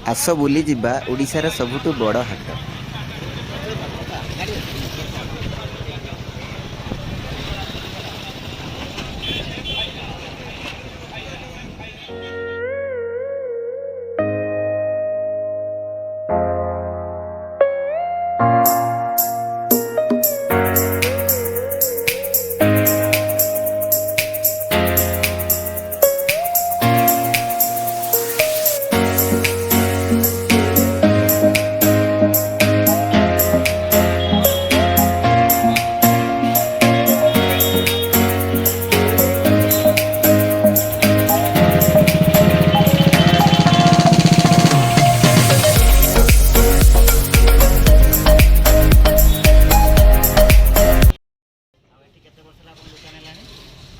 आस बुली जिबा ओडिशार सबुठु बड़ हाट।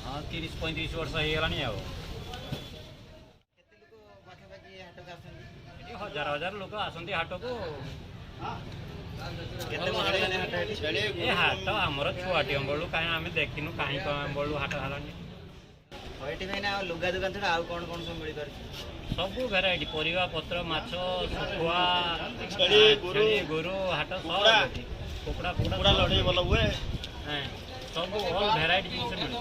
हाँ 30-35 वर्ष हो हजार हजार लोक आसती हाट को ये हाट आमर छुआटी बड़ू कहीं आम देखिनु कहीं बड़ू हाट हालानी लुगा दुकान छड़ा आउ कौन कौन सब मिल पारे सब भेराइटी परिवा पत्र माछ शुखुआ गोरु हाट सब कुकड़ा कुकड़ा लड़े भल हुए सब ऑल भेराइटी जिनस मिल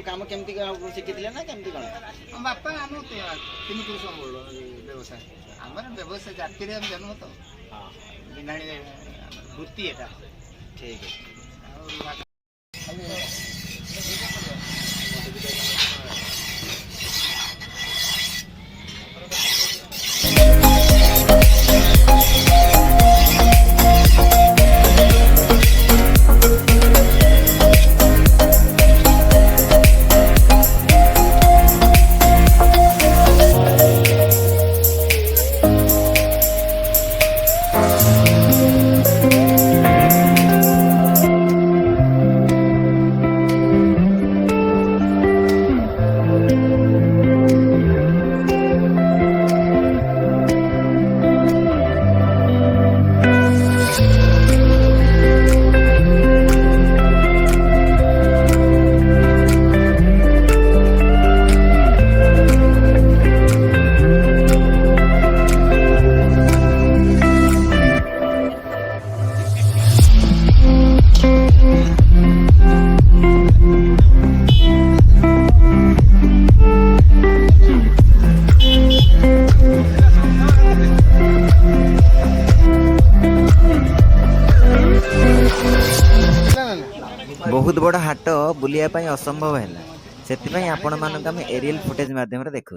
काम केमती शिखिले ना केमती कौन बापा आम 3 पुरुष व्यवसाय आम व्यवसाय जाति जन्म तो वृत्ति एटा ठीक है। बहुत बड़ हाट बुलिया पई असंभव है से आपण मानक आम एरियल फुटेज माध्यम देखा।